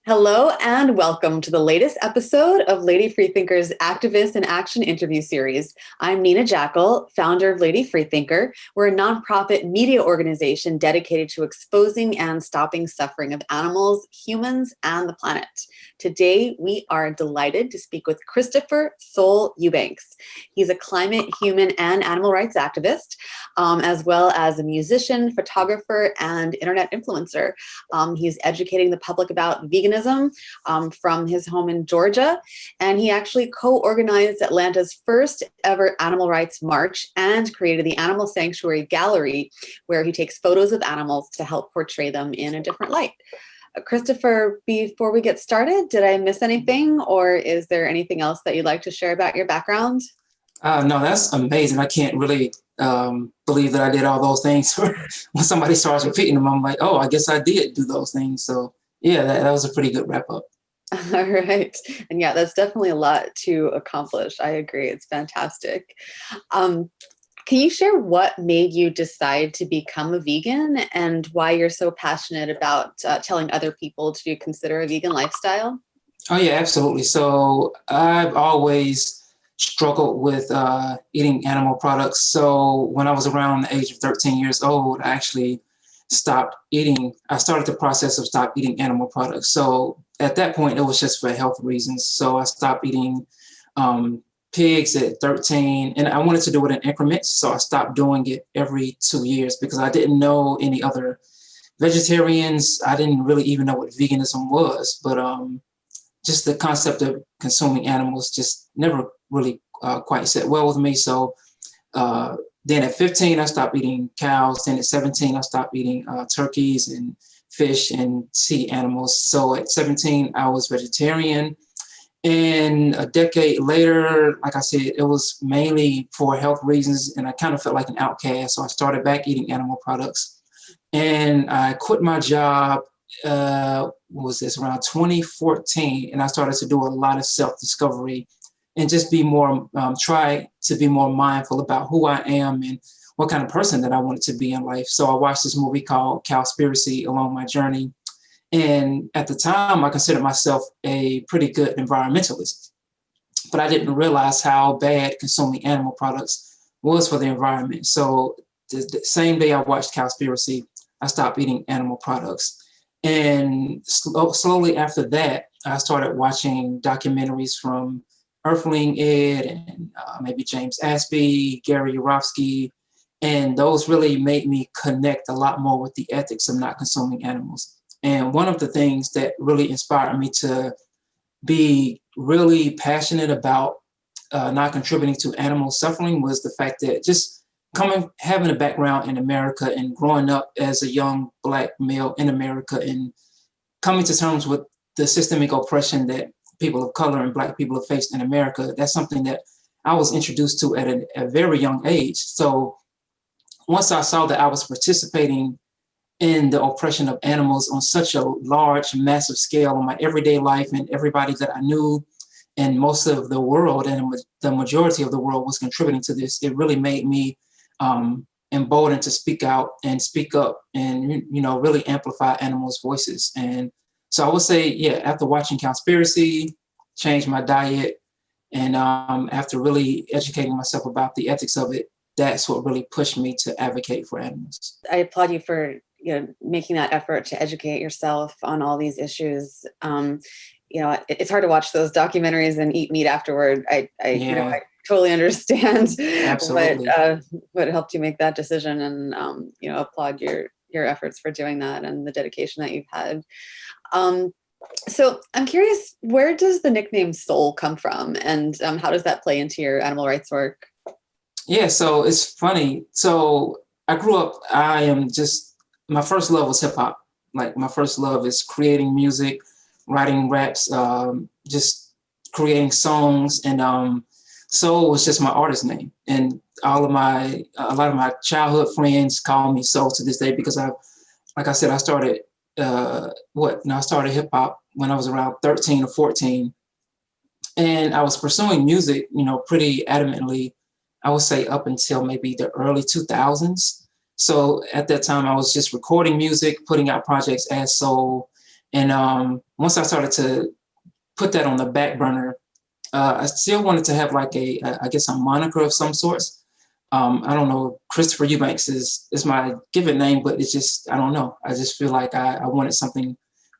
Hello and welcome to the latest episode of Lady Freethinker's Activist in Action interview series. I'm Nina Jackel, founder of Lady Freethinker. We're a nonprofit media organization dedicated to exposing and stopping suffering of animals, humans, and the planet. Today, we are delighted to speak with Christopher Soul Eubanks. He's a climate, human, and animal rights activist, as well as a musician, photographer, and internet influencer. He's educating the public about veganism from his home in Georgia, and he actually co-organized Atlanta's first ever animal rights march and created the Animal Sanctuary Gallery, where he takes photos of animals to help portray them in a different light. Christopher, before we get started, did I miss anything, or is there anything else that you'd like to share about your background? No, that's amazing. I can't really believe that I did all those things. When somebody starts repeating them, I'm like, oh, I guess I did do those things. So yeah, that was a pretty good wrap up. All right. And yeah, that's definitely a lot to accomplish. I agree. It's fantastic. Can you share what made you decide to become a vegan and why you're so passionate about telling other people to consider a vegan lifestyle? Oh yeah, absolutely. So I've always struggled with eating animal products. So when I was around the age of 13 years old, I actually I started the process of stop eating animal products. So at that point, it was just for health reasons. So I stopped eating pigs at 13, and I wanted to do it in increments. So I stopped doing it every 2 years because I didn't know any other vegetarians. I didn't really even know what veganism was, but just the concept of consuming animals just never really quite set well with me. So then at 15, I stopped eating cows. Then at 17, I stopped eating turkeys and fish and sea animals. So at 17, I was vegetarian. And a decade later, like I said, it was mainly for health reasons, and I kind of felt like an outcast. So I started back eating animal products. And I quit my job, what was this, around 2014, and I started to do a lot of self-discovery and just be more, try to be more mindful about who I am and what kind of person that I wanted to be in life. So I watched this movie called Cowspiracy along my journey. And at the time, I considered myself a pretty good environmentalist, but I didn't realize how bad consuming animal products was for the environment. So the same day I watched Cowspiracy, I stopped eating animal products. And slowly after that, I started watching documentaries from Earthling Ed and maybe James Aspey, Gary Yourofsky, and those really made me connect a lot more with the ethics of not consuming animals. And one of the things that really inspired me to be really passionate about not contributing to animal suffering was the fact that just having a background in America and growing up as a young Black male in America and coming to terms with the systemic oppression that people of color and Black people have faced in America, that's something that I was introduced to at a very young age. So once I saw that I was participating in the oppression of animals on such a large, massive scale in my everyday life, and everybody that I knew and most of the world and the majority of the world was contributing to this, it really made me emboldened to speak out and speak up and, really amplify animals' voices. And so I would say, yeah, after watching Cowspiracy, changed my diet, and after really educating myself about the ethics of it, that's what really pushed me to advocate for animals. I applaud you for making that effort to educate yourself on all these issues. It's hard to watch those documentaries and eat meat afterward. I totally understand what helped you make that decision, and applaud your efforts for doing that and the dedication that you've had. So I'm curious, where does the nickname Soul come from, and how does that play into your animal rights work? Yeah, so it's funny. So I grew up, my first love was hip hop. Like my first love is creating music, writing raps, just creating songs. And Soul was just my artist name. And a lot of my childhood friends call me Soul to this day because like I said, I started I started hip hop when I was around 13 or 14. And I was pursuing music, pretty adamantly, I would say up until maybe the early 2000s. So at that time, I was just recording music, putting out projects as Soul. And once I started to put that on the back burner, I still wanted to have like I guess a moniker of some sorts. I don't know, Christopher Eubanks is my given name, but it's just, I don't know. I just feel like I wanted something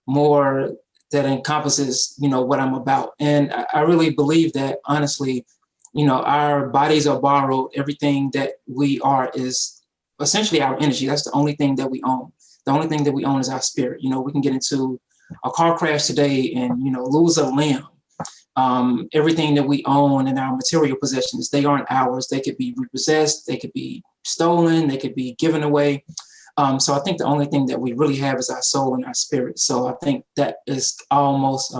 more that encompasses, what I'm about. And I really believe that, honestly, our bodies are borrowed. Everything that we are is essentially our energy. That's the only thing that we own. The only thing that we own is our spirit. We can get into a car crash today and, lose a limb. Everything that we own in our material possessions, they aren't ours. They could be repossessed, they could be stolen, they could be given away. So I think the only thing that we really have is our soul and our spirit. So I think that is almost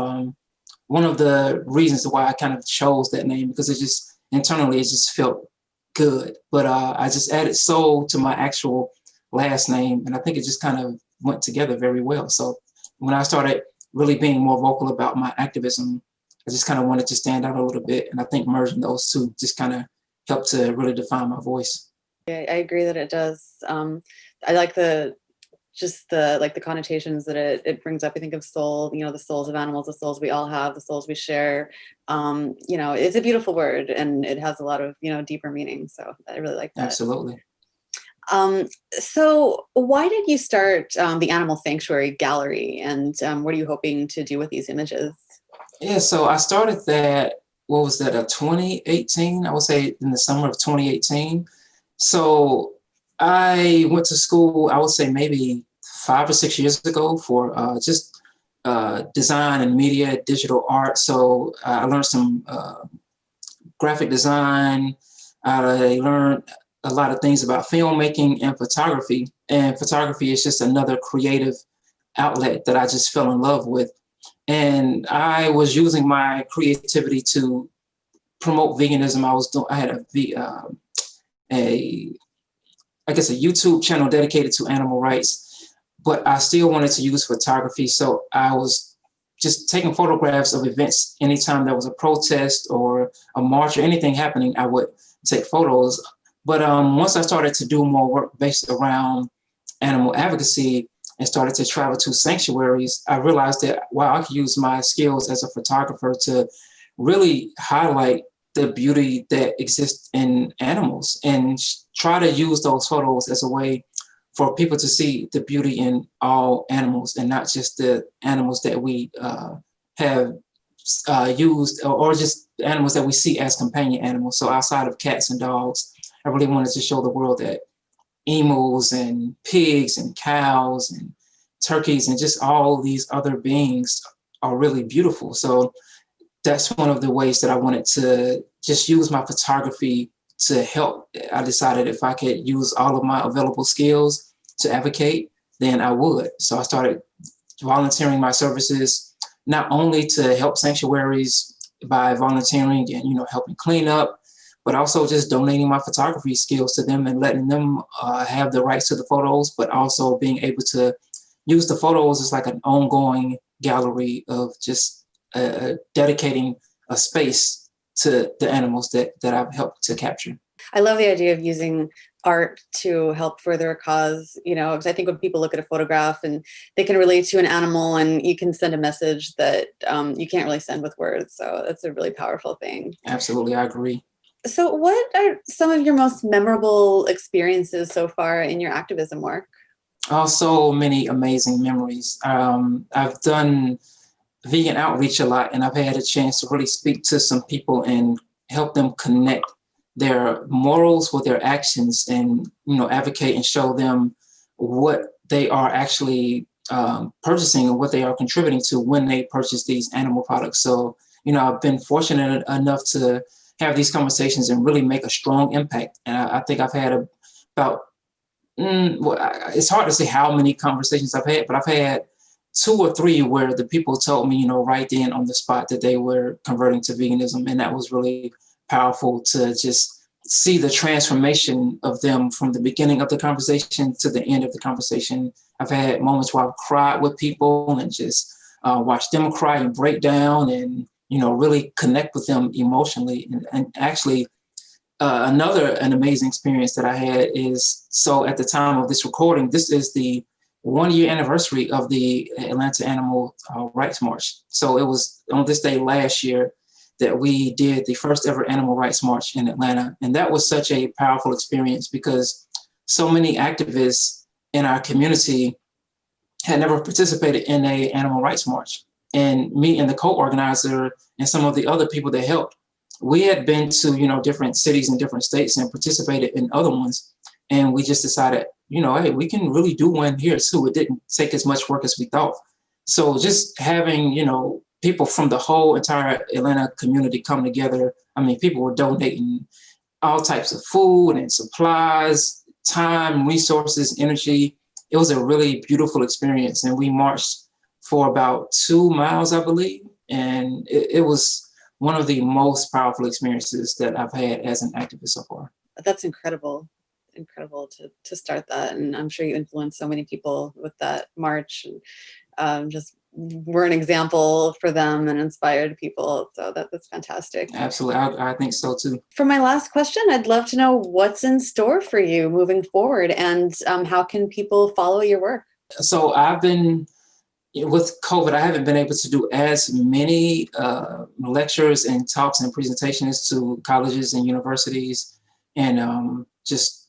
one of the reasons why I kind of chose that name, because it just internally, it just felt good. But I just added soul to my actual last name, and I think it just kind of went together very well. So when I started really being more vocal about my activism, I just kind of wanted to stand out a little bit. And I think merging those two just kind of helped to really define my voice. Yeah, I agree that it does. I like the connotations that it brings up. I think of soul, the souls of animals, the souls we all have, the souls we share. It's a beautiful word, and it has a lot of, deeper meaning. So I really like that. Absolutely. So why did you start the Animal Sanctuary Gallery, and what are you hoping to do with these images? Yeah, so I started that, 2018? I would say in the summer of 2018. So I went to school, I would say maybe 5 or 6 years ago for just design and media, digital art. So I learned some graphic design. I learned a lot of things about filmmaking and photography. And photography is just another creative outlet that I just fell in love with. And I was using my creativity to promote veganism. I had I guess a YouTube channel dedicated to animal rights, but I still wanted to use photography. So I was just taking photographs of events. Anytime there was a protest or a march or anything happening, I would take photos. But once I started to do more work based around animal advocacy and started to travel to sanctuaries, I realized that, wow, I could use my skills as a photographer to really highlight the beauty that exists in animals and try to use those photos as a way for people to see the beauty in all animals and not just the animals that we have used or just animals that we see as companion animals. So outside of cats and dogs, I really wanted to show the world that emus and pigs and cows and turkeys and just all these other beings are really beautiful. So that's one of the ways that I wanted to just use my photography to help. I decided if I could use all of my available skills to advocate, then I would. So I started volunteering my services, not only to help sanctuaries by volunteering and, helping clean up, but also just donating my photography skills to them and letting them have the rights to the photos, but also being able to use the photos as like an ongoing gallery of just dedicating a space to the animals that I've helped to capture. I love the idea of using art to help further a cause, because I think when people look at a photograph and they can relate to an animal, and you can send a message that you can't really send with words. So that's a really powerful thing. Absolutely, I agree. So what are some of your most memorable experiences so far in your activism work? So many amazing memories. I've done vegan outreach a lot, and I've had a chance to really speak to some people and help them connect their morals with their actions and, advocate and show them what they are actually purchasing and what they are contributing to when they purchase these animal products. So, I've been fortunate enough to have these conversations and really make a strong impact. And I think I've had about, it's hard to say how many conversations I've had, but I've had 2 or 3 where the people told me, right then on the spot that they were converting to veganism. And that was really powerful to just see the transformation of them from the beginning of the conversation to the end of the conversation. I've had moments where I've cried with people and just watched them cry and break down and, really connect with them emotionally. And actually, an amazing experience that I had is, so at the time of this recording, this is the 1-year anniversary of the Atlanta Animal Rights March. So it was on this day last year that we did the first ever Animal Rights March in Atlanta. And that was such a powerful experience because so many activists in our community had never participated in a Animal Rights March. And me and the co-organizer and some of the other people that helped, we had been to, different cities and different states and participated in other ones. And we just decided, hey, we can really do one here too. It didn't take as much work as we thought. So just having, people from the whole entire Atlanta community come together. I mean, people were donating all types of food and supplies, time, resources, energy. It was a really beautiful experience. And we marched for about 2 miles, I believe. And it was one of the most powerful experiences that I've had as an activist so far. That's incredible. Incredible to start that. And I'm sure you influenced so many people with that march. And just were an example for them and inspired people. So that's fantastic. Absolutely. I think so too. For my last question, I'd love to know what's in store for you moving forward and how can people follow your work? So I've been, with COVID, I haven't been able to do as many lectures and talks and presentations to colleges and universities and just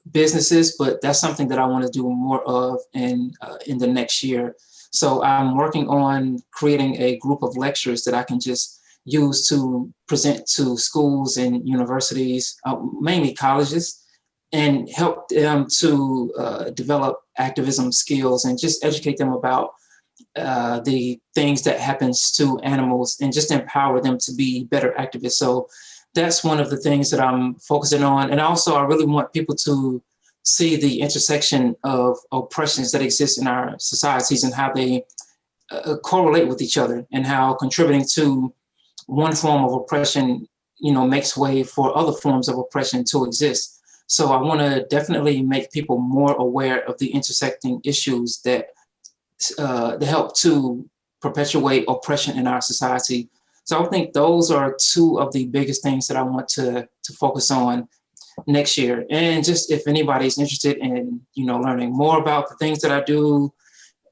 businesses, but that's something that I want to do more of in the next year. So I'm working on creating a group of lectures that I can just use to present to schools and universities, mainly colleges, and help them to develop activism skills and just educate them about the things that happens to animals and just empower them to be better activists. So that's one of the things that I'm focusing on. And also I really want people to see the intersection of oppressions that exist in our societies and how they correlate with each other and how contributing to one form of oppression, makes way for other forms of oppression to exist. So I want to definitely make people more aware of the intersecting issues that help to perpetuate oppression in our society. So I think those are two of the biggest things that I want to focus on next year. And just if anybody's interested in, learning more about the things that I do,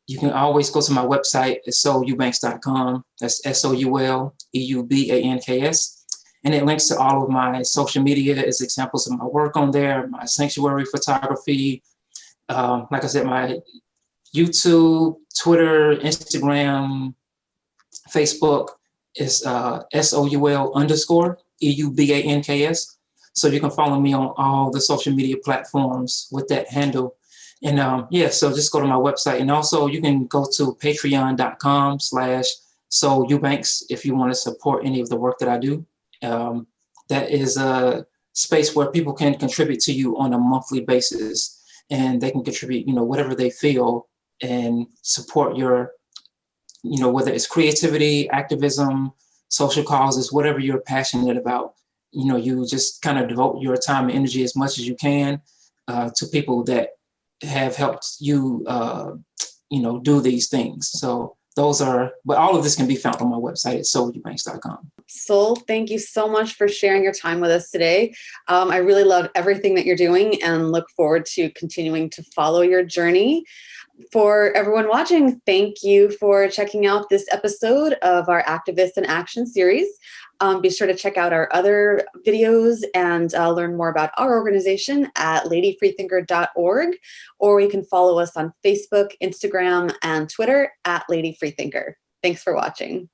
you can always go to my website at souleubanks.com. That's SOULEUBANKS. And it links to all of my social media as examples of my work on there, my sanctuary photography. Like I said, my YouTube, Twitter, Instagram, Facebook is SOUL_EUBANKS. So you can follow me on all the social media platforms with that handle. And so just go to my website. And also you can go to patreon.com/Soul Eubanks if you want to support any of the work that I do. That is a space where people can contribute to you on a monthly basis, and they can contribute, whatever they feel and support your, whether it's creativity, activism, social causes, whatever you're passionate about. You just kind of devote your time and energy as much as you can to people that have helped you, do these things. So but all of this can be found on my website at souleubanks.com. Soul, thank you so much for sharing your time with us today. I really love everything that you're doing and look forward to continuing to follow your journey. For everyone watching, thank you for checking out this episode of our Activist in Action series. Be sure to check out our other videos and learn more about our organization at ladyfreethinker.org, or you can follow us on Facebook, Instagram, and Twitter at Lady Freethinker. Thanks for watching.